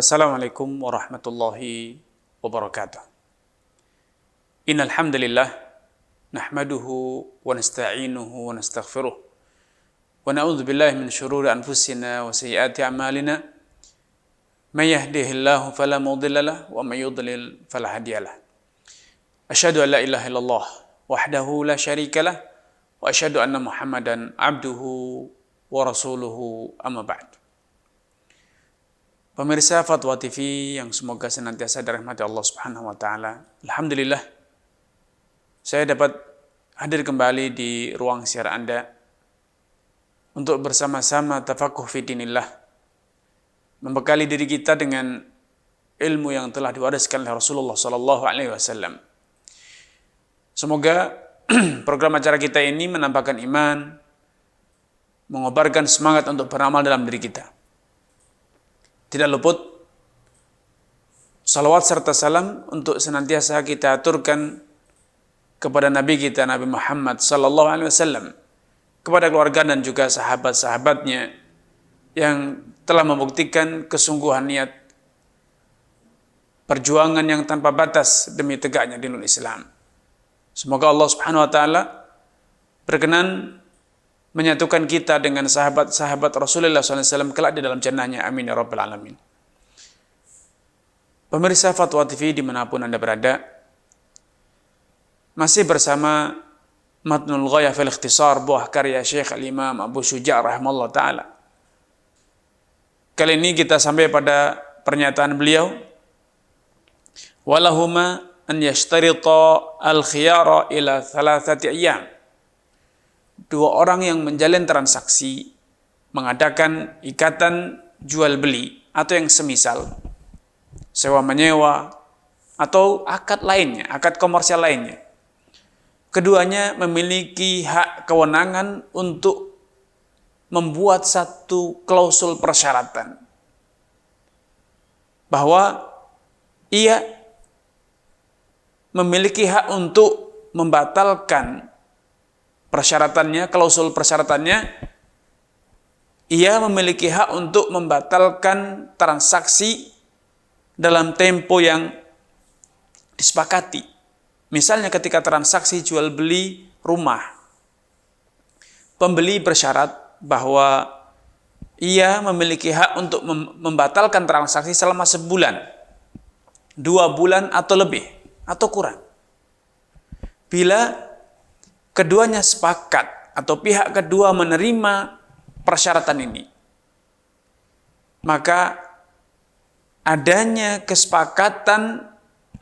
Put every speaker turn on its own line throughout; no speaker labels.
Assalamualaikum warahmatullahi wabarakatuh. Innal hamdalillah nahmaduhu wa nasta'inuhu wa nastaghfiruh wa na'udzu billahi min shururi anfusina wa sayyiati a'malina. May yahdihillahu fala mudilla lahu wa may yudlil fala hadiya lahu. Asyhadu an la ilaha illallah wahdahu la syarika lah wa asyhadu anna Muhammadan abduhu wa rasuluhu amma ba'd. Pemirsa Fatwa TV yang semoga senantiasa dirahmati Allah Subhanahu wa taala. Alhamdulillah saya dapat hadir kembali di ruang siar Anda untuk bersama-sama tafakuh fi dinillah, membekali diri kita dengan ilmu yang telah diwariskan oleh Rasulullah sallallahu alaihi wasallam. Semoga program acara kita ini menambahkan iman, mengobarkan semangat untuk beramal dalam diri kita. Tidak luput salawat serta salam untuk senantiasa kita aturkan kepada Nabi kita Nabi Muhammad sallallahu alaihi wasallam, kepada keluarga dan juga sahabat-sahabatnya yang telah membuktikan kesungguhan niat perjuangan yang tanpa batas demi tegaknya dinul Islam. Semoga Allah Subhanahu wa taala berkenan menyatukan kita dengan sahabat-sahabat Rasulullah SAW kelak di dalam jannahnya. Amin ya rabbal alamin. Pemirsa Fatwa TV dimanapun Anda berada, masih bersama Matnul Ghayah fil Ikhtisar, buah karya Syekh Al-Imam Abu Syuja' rahimahullah ta'ala. Kali ini kita sampai pada pernyataan beliau, walahuma an yashtarita al-khiyara ila 3 ayyam. Dua orang yang menjalin transaksi, mengadakan ikatan jual beli atau yang semisal, sewa menyewa atau akad lainnya, akad komersial lainnya. Keduanya memiliki hak kewenangan untuk membuat satu klausul persyaratan bahwa ia memiliki hak untuk membatalkan persyaratannya, klausul persyaratannya, ia memiliki hak untuk membatalkan transaksi dalam tempo yang disepakati. Misalnya ketika transaksi jual beli rumah, pembeli bersyarat bahwa ia memiliki hak untuk membatalkan transaksi selama sebulan, 2 bulan atau lebih, atau kurang. Bila keduanya sepakat atau pihak kedua menerima persyaratan ini, maka adanya kesepakatan,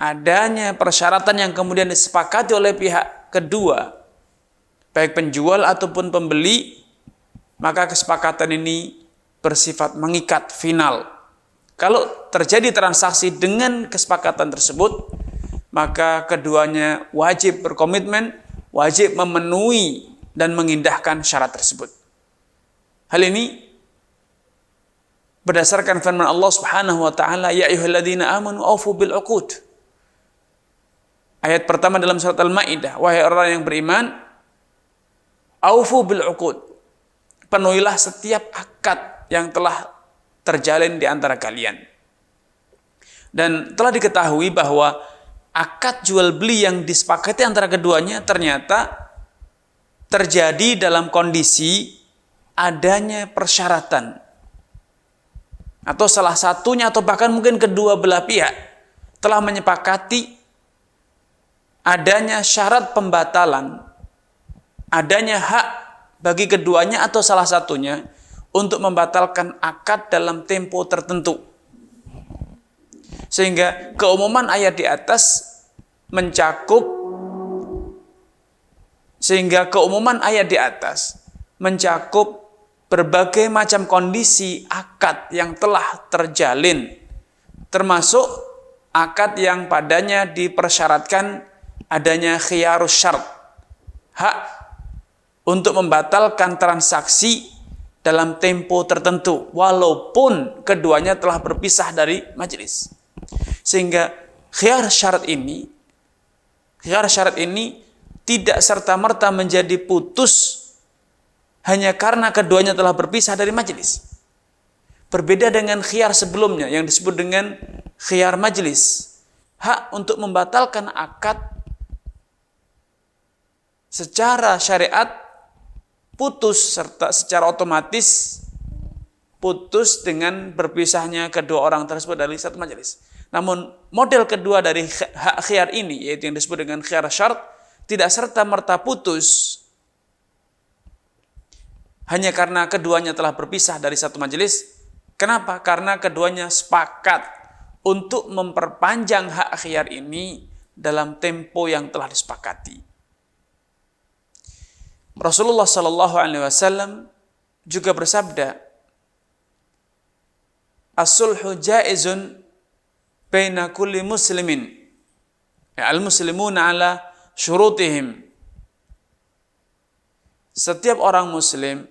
adanya persyaratan yang kemudian disepakati oleh pihak kedua, baik penjual ataupun pembeli, maka kesepakatan ini bersifat mengikat final. Kalau terjadi transaksi dengan kesepakatan tersebut, maka keduanya wajib berkomitmen, wajib memenuhi dan mengindahkan syarat tersebut. Hal ini berdasarkan firman Allah Subhanahu wa taala, ya ayyuhalladzina amanu aufu bil uqud. Ayat pertama dalam surat Al-Maidah, wahai orang yang beriman, aufu bil uqud. Penuhilah setiap akad yang telah terjalin di antara kalian. Dan telah diketahui bahwa akad jual beli yang disepakati antara keduanya ternyata terjadi dalam kondisi adanya persyaratan, atau salah satunya atau bahkan mungkin kedua belah pihak telah menyepakati adanya syarat pembatalan, adanya hak bagi keduanya atau salah satunya untuk membatalkan akad dalam tempo tertentu. Sehingga keumuman ayat di atas mencakup berbagai macam kondisi akad yang telah terjalin, termasuk akad yang padanya dipersyaratkan adanya khiyarus syart, hak untuk membatalkan transaksi dalam tempo tertentu walaupun keduanya telah berpisah dari majelis. Sehingga khiyar syarat ini tidak serta-merta menjadi putus hanya karena keduanya telah berpisah dari majelis. Berbeda dengan khiyar sebelumnya yang disebut dengan khiyar majlis. Hak untuk membatalkan akad secara syariat putus serta secara otomatis putus dengan berpisahnya kedua orang tersebut dari satu majelis. Namun model kedua dari hak khiyar ini, yaitu yang disebut dengan khiyar syart, tidak serta-merta putus hanya karena keduanya telah berpisah dari satu majelis. Kenapa? Karena keduanya sepakat untuk memperpanjang hak khiyar ini dalam tempo yang telah disepakati. Rasulullah Shallallahu Alaihi Wasallam juga bersabda, as-sulhu jaizun baina kulli muslimin, al-muslimuna ala syurutihim. Setiap orang muslim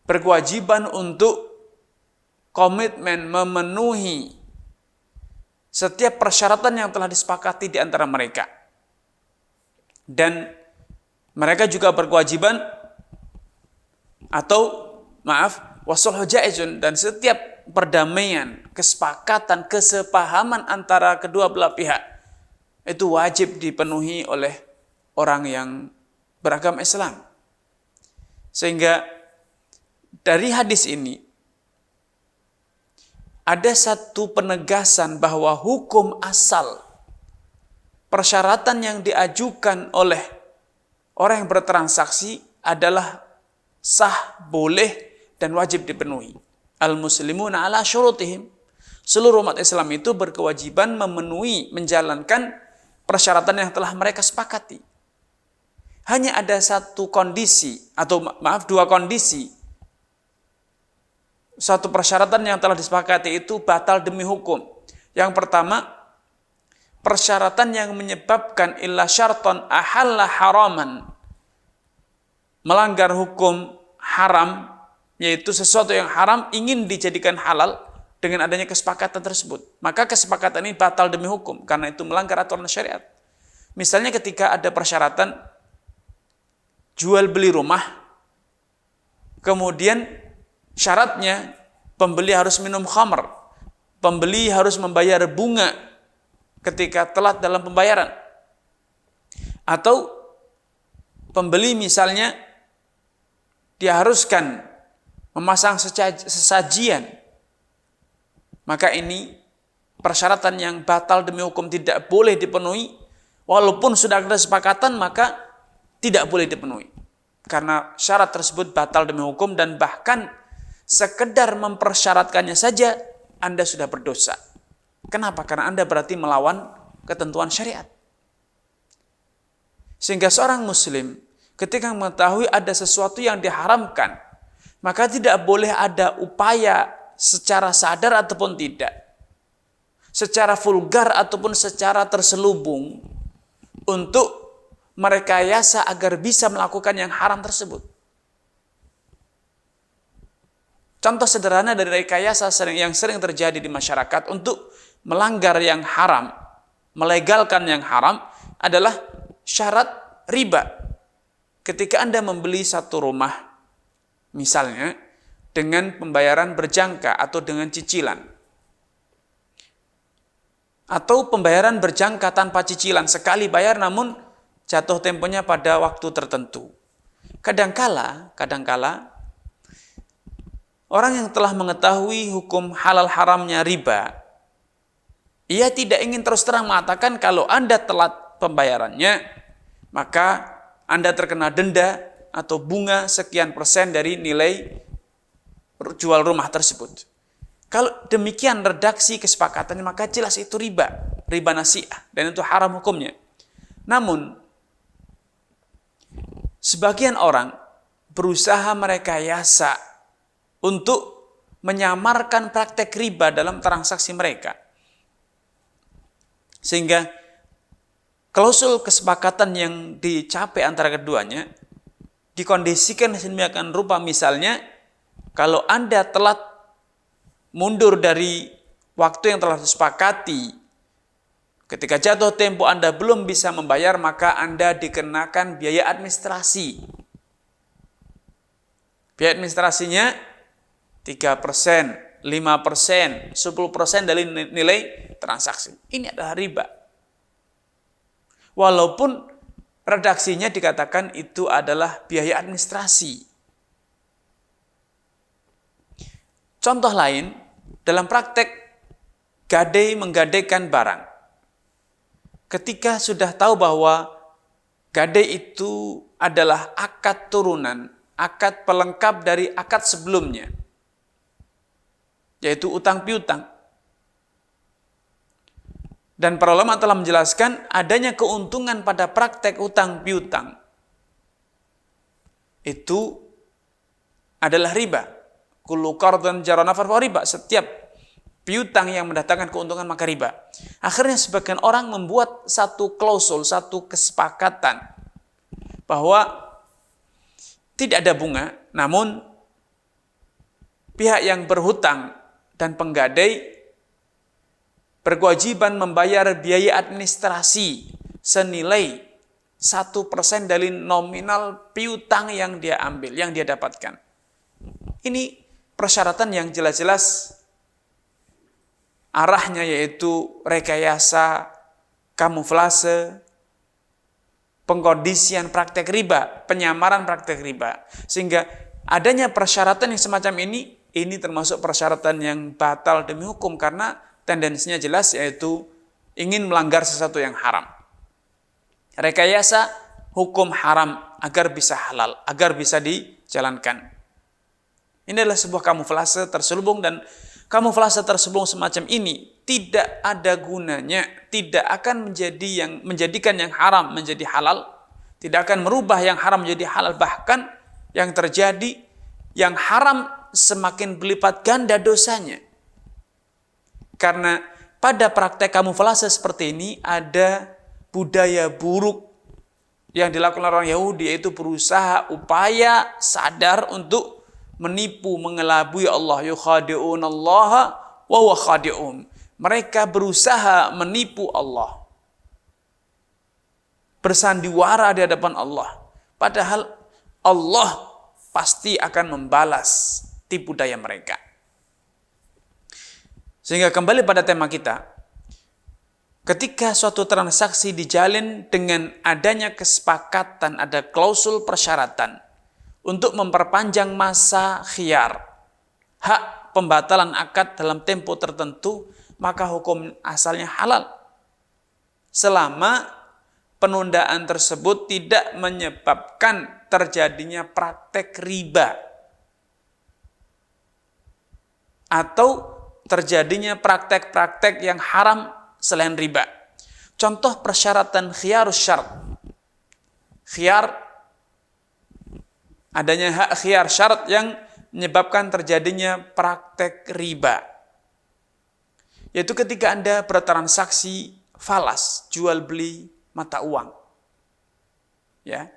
berkewajiban untuk komitmen memenuhi setiap persyaratan yang telah disepakati di antara mereka. Dan mereka juga berkewajiban wasulhu jaizun, dan setiap perdamaian, kesepakatan, kesepahaman antara kedua belah pihak itu wajib dipenuhi oleh orang yang beragama Islam. Sehingga dari hadis ini ada satu penegasan bahwa hukum asal persyaratan yang diajukan oleh orang yang bertransaksi adalah sah, boleh, dan wajib dipenuhi. Al-muslimuna ala syurutihim. Seluruh umat Islam itu berkewajiban memenuhi, menjalankan persyaratan yang telah mereka sepakati. Hanya ada satu kondisi, dua kondisi. Satu persyaratan yang telah disepakati itu batal demi hukum. Yang pertama, persyaratan yang menyebabkan illa syarton ahalla haraman, melanggar hukum haram, yaitu sesuatu yang haram ingin dijadikan halal dengan adanya kesepakatan tersebut. Maka kesepakatan ini batal demi hukum karena itu melanggar aturan syariat. Misalnya ketika ada persyaratan jual beli rumah, kemudian syaratnya pembeli harus minum khamr, pembeli harus membayar bunga ketika telat dalam pembayaran, atau pembeli misalnya diharuskan memasang sesajian, maka ini persyaratan yang batal demi hukum, tidak boleh dipenuhi. Walaupun sudah ada kesepakatan, maka tidak boleh dipenuhi karena syarat tersebut batal demi hukum, dan bahkan sekedar mempersyaratkannya saja Anda sudah berdosa. Kenapa? Karena Anda berarti melawan ketentuan syariat. Sehingga seorang muslim ketika mengetahui ada sesuatu yang diharamkan, maka tidak boleh ada upaya secara sadar ataupun tidak, secara vulgar ataupun secara terselubung, untuk merekayasa agar bisa melakukan yang haram tersebut. Contoh sederhana dari rekayasa yang sering terjadi di masyarakat untuk melanggar yang haram, melegalkan yang haram, adalah syarat riba. Ketika Anda membeli satu rumah, misalnya dengan pembayaran berjangka atau dengan cicilan, atau pembayaran berjangka tanpa cicilan, sekali bayar namun jatuh temponya pada waktu tertentu. Kadangkala orang yang telah mengetahui hukum halal haramnya riba, ia tidak ingin terus terang mengatakan kalau Anda telat pembayarannya, maka Anda terkena denda atau bunga sekian persen dari nilai jual rumah tersebut. Kalau demikian redaksi kesepakatannya, maka jelas itu riba nasi'ah, dan itu haram hukumnya. Namun, sebagian orang berusaha merekayasa untuk menyamarkan praktek riba dalam transaksi mereka. Sehingga klausul kesepakatan yang dicapai antara keduanya dikondisikan sedemikian rupa, misalnya kalau Anda telat mundur dari waktu yang telah disepakati, ketika jatuh tempo Anda belum bisa membayar, maka Anda dikenakan biaya administrasi. Biaya administrasinya 3%, 5%, 10% dari nilai transaksi. Ini adalah riba. Walaupun redaksinya dikatakan itu adalah biaya administrasi. Contoh lain, dalam praktek gadai menggadaikan barang. Ketika sudah tahu bahwa gadai itu adalah akad turunan, akad pelengkap dari akad sebelumnya, yaitu utang piutang. Dan para ulama telah menjelaskan adanya keuntungan pada praktek utang piutang itu adalah riba. Kullu qardin jara nafar fa riba. Setiap piutang yang mendatangkan keuntungan maka riba. Akhirnya sebagian orang membuat satu klausul, satu kesepakatan bahwa tidak ada bunga, namun pihak yang berhutang dan penggadai berkewajiban membayar biaya administrasi senilai 1% dari nominal piutang yang dia ambil, yang dia dapatkan. Ini persyaratan yang jelas-jelas arahnya yaitu rekayasa, kamuflase, pengkondisian praktek riba, penyamaran praktek riba. Sehingga adanya persyaratan yang semacam ini termasuk persyaratan yang batal demi hukum karena tendensinya jelas yaitu ingin melanggar sesuatu yang haram. Rekayasa hukum haram agar bisa halal, agar bisa dijalankan. Ini adalah sebuah kamuflase terselubung dan kamuflase terselubung semacam ini tidak ada gunanya, tidak akan menjadikan yang haram menjadi halal, tidak akan merubah yang haram menjadi halal, bahkan yang terjadi yang haram semakin berlipat ganda dosanya. Karena pada praktek kamuflase seperti ini ada budaya buruk yang dilakukan orang Yahudi, yaitu berusaha upaya sadar untuk menipu, mengelabui Allah. Yukhadi'unallaha wa huwa khadi'un. Mereka berusaha menipu Allah, bersandiwara di hadapan Allah, padahal Allah pasti akan membalas tipu daya mereka. Sehingga kembali pada tema kita, ketika suatu transaksi dijalin dengan adanya kesepakatan, ada klausul persyaratan untuk memperpanjang masa khiyar, hak pembatalan akad dalam tempo tertentu, maka hukum asalnya halal. Selama penundaan tersebut tidak menyebabkan terjadinya praktek riba atau terjadinya praktek-praktek yang haram selain riba. Contoh persyaratan khiyarus syarat. Khiyar, adanya hak khiyar syarat yang menyebabkan terjadinya praktek riba. Yaitu ketika Anda bertransaksi falas, jual beli mata uang. Ya.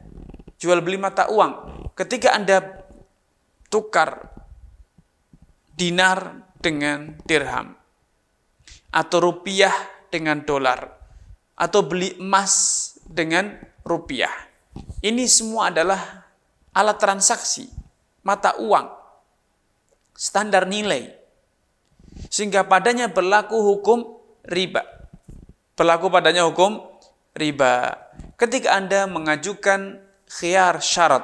Jual beli mata uang. Ketika Anda tukar dinar dengan dirham, atau rupiah dengan dolar, atau beli emas dengan rupiah. Ini semua adalah alat transaksi, mata uang, standar nilai. Sehingga padanya berlaku hukum riba. Berlaku padanya hukum riba. Ketika Anda mengajukan khiyar syarat,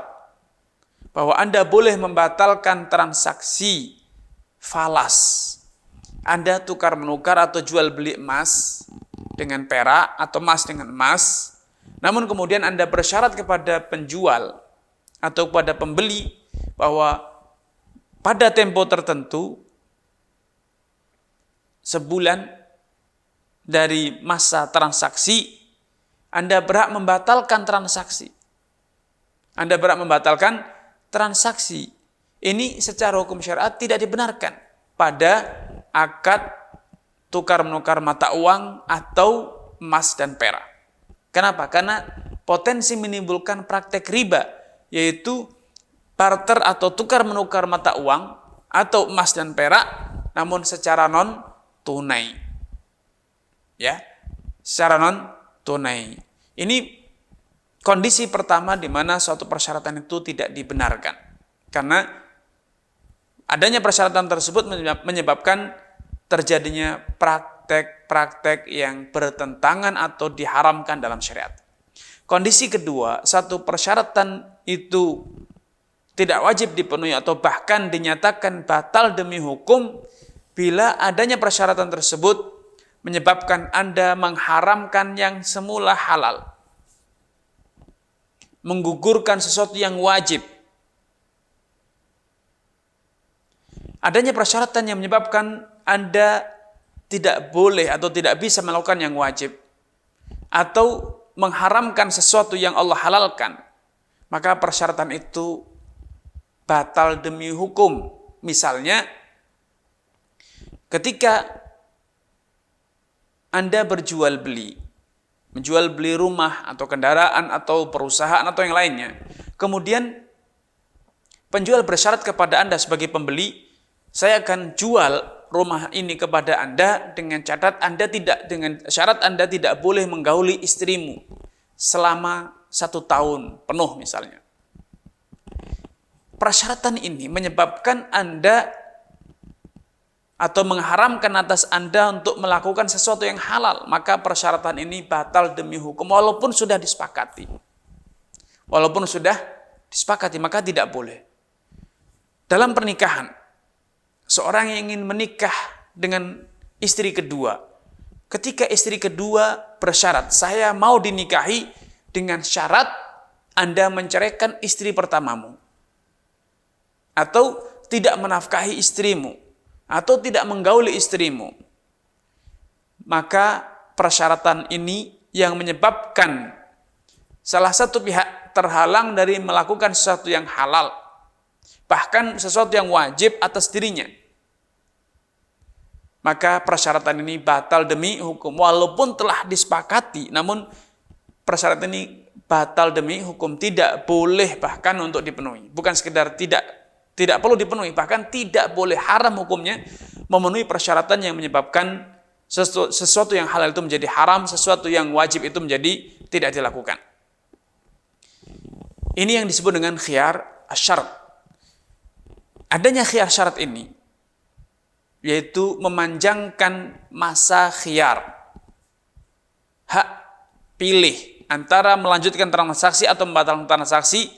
bahwa Anda boleh membatalkan transaksi falas. Anda tukar menukar atau jual beli emas dengan perak atau emas dengan emas. Namun kemudian Anda bersyarat kepada penjual atau kepada pembeli bahwa pada tempo tertentu, sebulan dari masa transaksi, Anda berhak membatalkan transaksi. Anda berhak membatalkan transaksi. Ini secara hukum syariat tidak dibenarkan pada akad tukar menukar mata uang atau emas dan perak. Kenapa? Karena potensi menimbulkan praktek riba, yaitu barter atau tukar menukar mata uang atau emas dan perak, namun secara non tunai. Ya, secara non tunai. Ini kondisi pertama di mana suatu persyaratan itu tidak dibenarkan. Karena adanya persyaratan tersebut menyebabkan terjadinya praktek-praktek yang bertentangan atau diharamkan dalam syariat. Kondisi kedua, satu persyaratan itu tidak wajib dipenuhi atau bahkan dinyatakan batal demi hukum bila adanya persyaratan tersebut menyebabkan Anda mengharamkan yang semula halal, menggugurkan sesuatu yang wajib. Adanya persyaratan yang menyebabkan Anda tidak boleh atau tidak bisa melakukan yang wajib, atau mengharamkan sesuatu yang Allah halalkan, maka persyaratan itu batal demi hukum. Misalnya, ketika Anda menjual beli rumah atau kendaraan atau perusahaan atau yang lainnya, kemudian penjual bersyarat kepada Anda sebagai pembeli, saya akan jual rumah ini kepada Anda dengan syarat Anda tidak boleh menggauli istrimu selama 1 tahun penuh misalnya. Persyaratan ini menyebabkan Anda atau mengharamkan atas Anda untuk melakukan sesuatu yang halal, maka persyaratan ini batal demi hukum walaupun sudah disepakati. Maka tidak boleh. Dalam pernikahan, seorang yang ingin menikah dengan istri kedua, ketika istri kedua bersyarat, saya mau dinikahi dengan syarat Anda menceraikan istri pertamamu, atau tidak menafkahi istrimu, atau tidak menggauli istrimu, maka persyaratan ini yang menyebabkan salah satu pihak terhalang dari melakukan sesuatu yang halal, bahkan sesuatu yang wajib atas dirinya, maka persyaratan ini batal demi hukum walaupun telah disepakati. Namun persyaratan ini batal demi hukum, tidak boleh bahkan untuk dipenuhi. Bukan sekedar tidak perlu dipenuhi, bahkan tidak boleh, haram hukumnya memenuhi persyaratan yang menyebabkan sesuatu yang halal itu menjadi haram, sesuatu yang wajib itu menjadi tidak dilakukan. Ini yang disebut dengan khiyar syarat. Adanya khiyar syarat ini yaitu memanjangkan masa khiyar, hak pilih antara melanjutkan transaksi atau membatalkan transaksi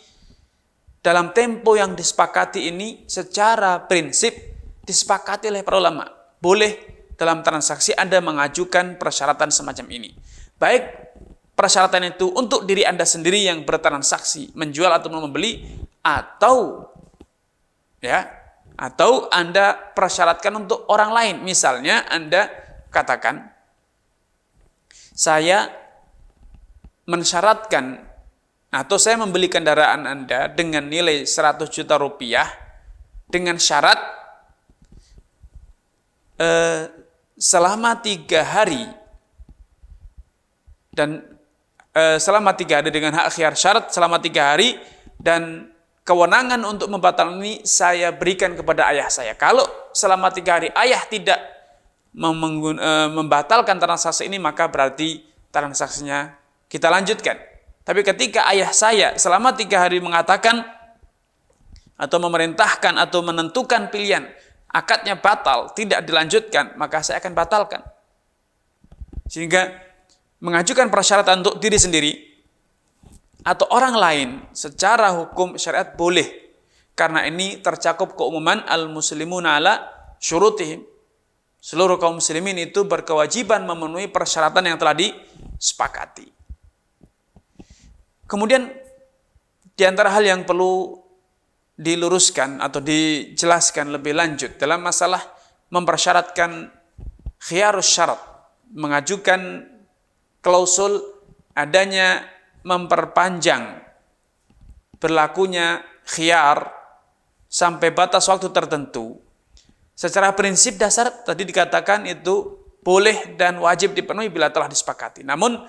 dalam tempo yang disepakati. Ini secara prinsip disepakati oleh para ulama. Boleh dalam transaksi Anda mengajukan persyaratan semacam ini. Baik persyaratan itu untuk diri Anda sendiri yang bertransaksi, menjual atau membeli, atau Anda persyaratkan untuk orang lain. Misalnya Anda katakan, saya mensyaratkan atau saya membeli kendaraan Anda dengan nilai 100 juta rupiah dengan syarat selama 3 hari, dan selama 3 hari dengan hak khiyar syarat selama 3 hari, dan kewenangan untuk membatalkan ini saya berikan kepada ayah saya. Kalau selama 3 hari ayah tidak membatalkan transaksi ini, maka berarti transaksinya kita lanjutkan. Tapi ketika ayah saya selama 3 hari mengatakan atau memerintahkan atau menentukan pilihan, akadnya batal, tidak dilanjutkan, maka saya akan batalkan. Sehingga mengajukan persyaratan untuk diri sendiri atau orang lain secara hukum syariat boleh, karena ini tercakup keumuman al-muslimuna ala syurutihim. Seluruh kaum muslimin itu berkewajiban memenuhi persyaratan yang telah disepakati. Kemudian di antara hal yang perlu diluruskan atau dijelaskan lebih lanjut dalam masalah mempersyaratkan khiyarus syarat, mengajukan klausul adanya memperpanjang berlakunya khiyar sampai batas waktu tertentu. Secara prinsip dasar tadi dikatakan itu boleh dan wajib dipenuhi bila telah disepakati. Namun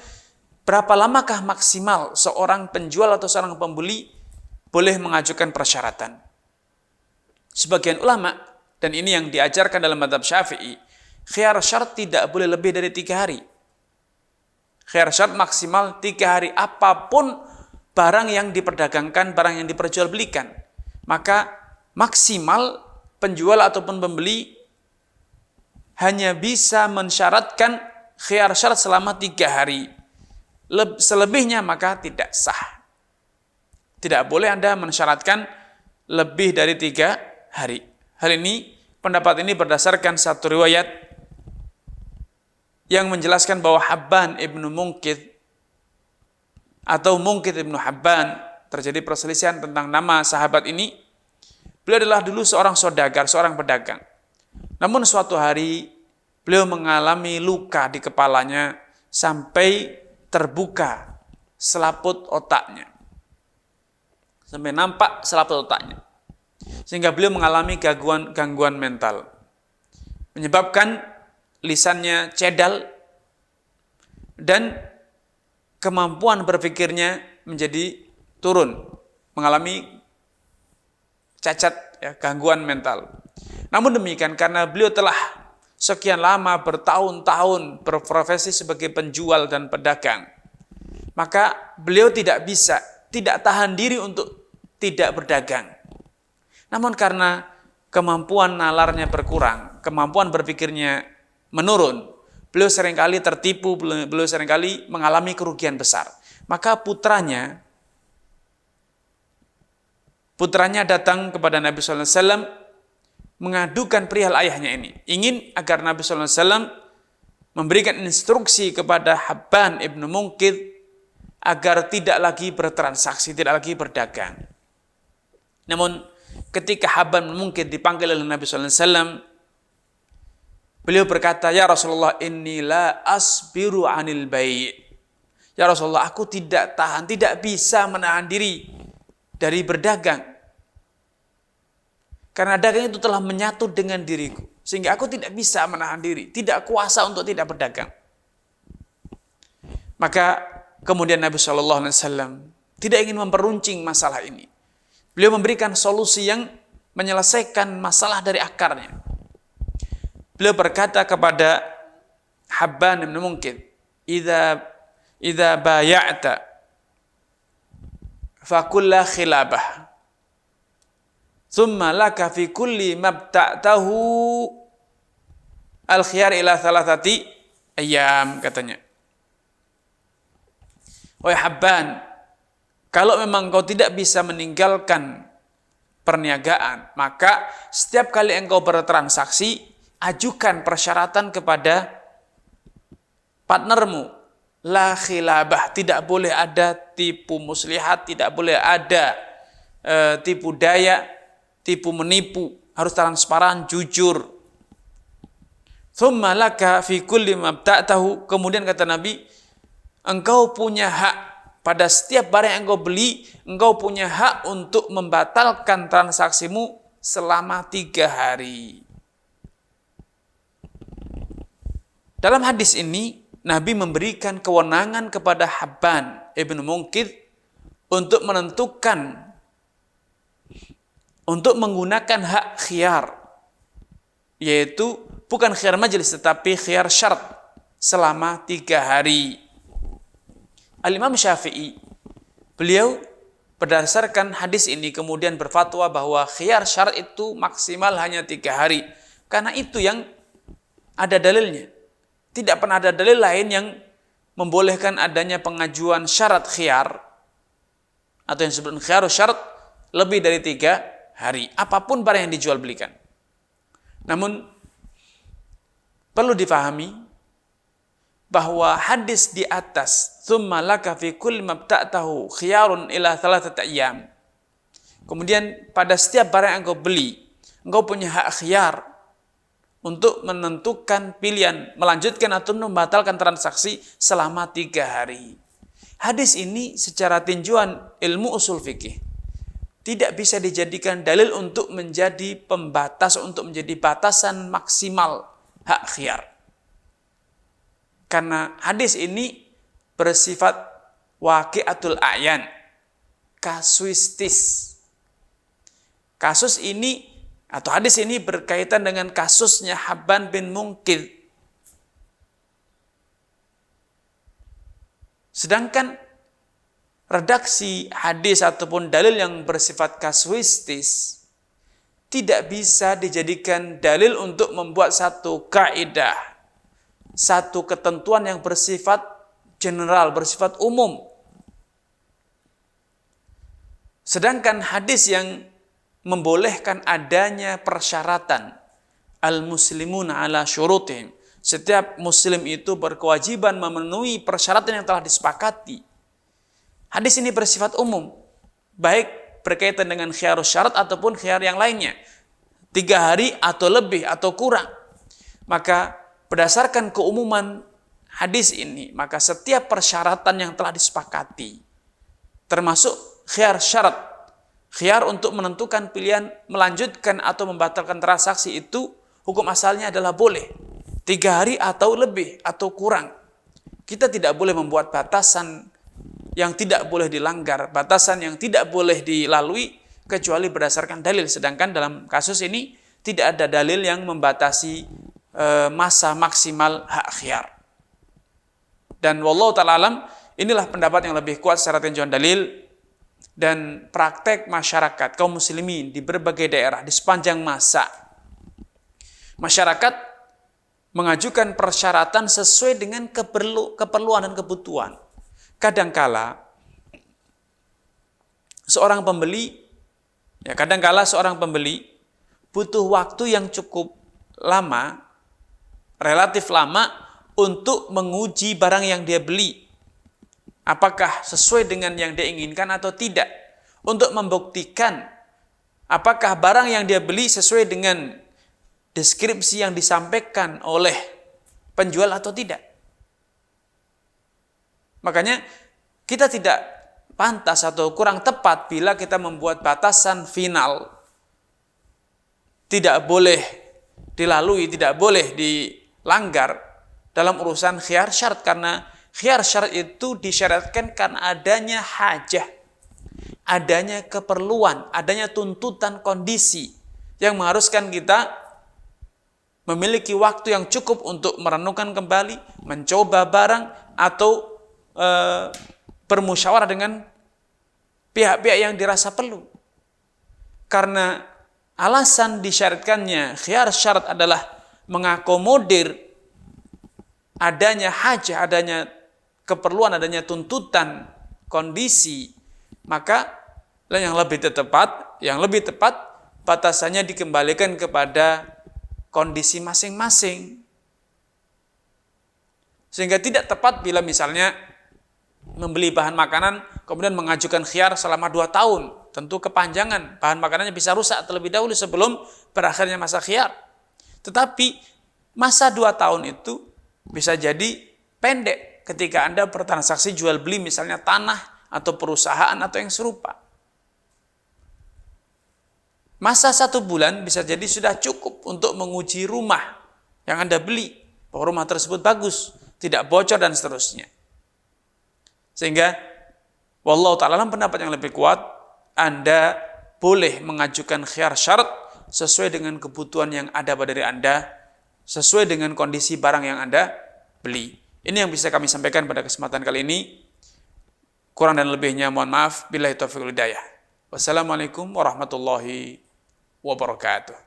berapa lamakah maksimal seorang penjual atau seorang pembeli boleh mengajukan persyaratan? Sebagian ulama, dan ini yang diajarkan dalam mazhab Syafi'i, khiyar syarat tidak boleh lebih dari 3 hari. Khiyar syarat maksimal 3 hari, apapun barang yang diperdagangkan, barang yang diperjualbelikan. Maka maksimal penjual ataupun pembeli hanya bisa mensyaratkan khiyar syarat selama 3 hari. Selebihnya maka tidak sah. Tidak boleh Anda mensyaratkan lebih dari 3 hari. Hal ini, pendapat ini berdasarkan satu riwayat yang menjelaskan bahwa Habban ibnu Munkith atau Munkith ibnu Habban, terjadi perselisihan tentang nama sahabat ini. Beliau adalah dulu seorang saudagar, seorang pedagang. Namun suatu hari beliau mengalami luka di kepalanya sampai terbuka selaput otaknya. Sampai nampak selaput otaknya. Sehingga beliau mengalami gangguan mental. Menyebabkan lisannya cedal dan kemampuan berpikirnya menjadi turun, mengalami cacat, ya, gangguan mental. Namun demikian, karena beliau telah sekian lama bertahun-tahun berprofesi sebagai penjual dan pedagang, maka beliau tidak tahan diri untuk tidak berdagang. Namun karena kemampuan nalarnya berkurang, kemampuan berpikirnya menurun, beliau seringkali tertipu, beliau seringkali mengalami kerugian besar. Maka putranya datang kepada Nabi sallallahu alaihi wasallam mengadukan perihal ayahnya ini. Ingin agar Nabi sallallahu alaihi wasallam memberikan instruksi kepada Habban ibnu Munkith agar tidak lagi bertransaksi, tidak lagi berdagang. Namun ketika Habban ibnu Munkith dipanggil oleh Nabi sallallahu alaihi wasallam, beliau berkata, "Ya Rasulullah, inni la asbiru 'anil bai'." Ya Rasulullah, aku tidak bisa menahan diri dari berdagang. Karena dagang itu telah menyatu dengan diriku. Sehingga aku tidak bisa menahan diri. Tidak kuasa untuk tidak berdagang. Maka kemudian Nabi SAW tidak ingin memperuncing masalah ini. Beliau memberikan solusi yang menyelesaikan masalah dari akarnya. Beliau berkata kepada Habban bin Munkith, Idza baya'ta fakulla khilabah thumma laka fi kulli mabta'tahu al-khiyar ila thalathati ayyam, katanya. Wahai Habban, kalau memang kau tidak bisa meninggalkan perniagaan, maka setiap kali engkau bertransaksi, ajukan persyaratan kepada partnermu. La khilabah, tidak boleh ada tipu muslihat, tidak boleh ada tipu daya, tipu menipu, harus transparan, jujur. Thumma laka fi kulli mabta'tahu, kemudian kata Nabi, engkau punya hak pada setiap barang yang engkau beli, engkau punya hak untuk membatalkan transaksimu selama 3 hari. Dalam hadis ini Nabi memberikan kewenangan kepada Habban ibnu Munkith untuk menentukan, untuk menggunakan hak khiyar, yaitu bukan khiyar majelis tetapi khiyar syarat selama 3 hari. Al-Imam Syafi'i, beliau berdasarkan hadis ini kemudian berfatwa bahwa khiyar syarat itu maksimal hanya 3 hari. Karena itu yang ada dalilnya. Tidak pernah ada dalil lain yang membolehkan adanya pengajuan syarat khiyar atau yang disebut khiyar syarat lebih dari 3 hari. Apapun barang yang dijual belikan. Namun perlu difahami bahwa hadis di atas, "Tsumma laka fi kulli mabta'tahu khiyarun ila thalathati ayyam." Kemudian pada setiap barang yang engkau beli, engkau punya hak khiyar untuk menentukan pilihan, melanjutkan atau membatalkan transaksi selama 3 hari. Hadis ini secara tinjauan ilmu usul fikih tidak bisa dijadikan dalil untuk menjadi pembatas, untuk menjadi batasan maksimal hak khiyar. Karena hadis ini bersifat waqi'atul a'yan, kasuistis. Kasus ini atau hadis ini berkaitan dengan kasusnya Habban bin Munkith. Sedangkan redaksi hadis ataupun dalil yang bersifat kasuistis tidak bisa dijadikan dalil untuk membuat satu kaidah, satu ketentuan yang bersifat general, bersifat umum. Sedangkan hadis yang membolehkan adanya persyaratan, al-muslimuna ala syurutihim, setiap muslim itu berkewajiban memenuhi persyaratan yang telah disepakati. Hadis ini bersifat umum, baik berkaitan dengan khiyar syarat ataupun khiyar yang lainnya, 3 hari atau lebih atau kurang. Maka berdasarkan keumuman hadis ini, maka setiap persyaratan yang telah disepakati, termasuk khiyar syarat, khiyar untuk menentukan pilihan melanjutkan atau membatalkan transaksi, itu hukum asalnya adalah boleh 3 hari atau lebih atau kurang. Kita tidak boleh membuat batasan yang tidak boleh dilanggar, batasan yang tidak boleh dilalui kecuali berdasarkan dalil. Sedangkan dalam kasus ini tidak ada dalil yang membatasi masa maksimal hak khiyar. Dan wallahu ta'ala alam, inilah pendapat yang lebih kuat secara tinjauan dalil dan praktek masyarakat kaum muslimin di berbagai daerah di sepanjang masa. Masyarakat mengajukan persyaratan sesuai dengan keperluan dan kebutuhan. Kadangkala seorang pembeli butuh waktu yang cukup lama, relatif lama, untuk menguji barang yang dia beli. Apakah sesuai dengan yang dia inginkan atau tidak. Untuk membuktikan apakah barang yang dia beli sesuai dengan deskripsi yang disampaikan oleh penjual atau tidak. Makanya kita tidak pantas atau kurang tepat bila kita membuat batasan final. Tidak boleh dilalui, tidak boleh dilanggar dalam urusan khiyar syarat, karena khiyar syarat itu disyaratkan karena adanya hajah, adanya keperluan, adanya tuntutan kondisi yang mengharuskan kita memiliki waktu yang cukup untuk merenungkan kembali, mencoba barang, atau bermusyawarah dengan pihak-pihak yang dirasa perlu. Karena alasan disyaratkannya khiyar syarat adalah mengakomodir adanya hajah, adanya keperluan, adanya tuntutan kondisi, maka yang lebih tepat batasannya dikembalikan kepada kondisi masing-masing. Sehingga tidak tepat bila misalnya membeli bahan makanan kemudian mengajukan khiyar selama 2 tahun. Tentu kepanjangan, bahan makanannya bisa rusak terlebih dahulu sebelum berakhirnya masa khiyar. Tetapi masa 2 tahun itu bisa jadi pendek ketika Anda bertransaksi jual beli misalnya tanah atau perusahaan atau yang serupa. Masa 1 bulan bisa jadi sudah cukup untuk menguji rumah yang Anda beli, bahwa rumah tersebut bagus, tidak bocor dan seterusnya. Sehingga wallahu ta'ala dalam pendapat yang lebih kuat, Anda boleh mengajukan khiyar syarat sesuai dengan kebutuhan yang ada pada diri Anda, sesuai dengan kondisi barang yang Anda beli. Ini yang bisa kami sampaikan pada kesempatan kali ini. Kurang dan lebihnya mohon maaf. Billahi taufiq wal hidayah. Wassalamualaikum warahmatullahi wabarakatuh.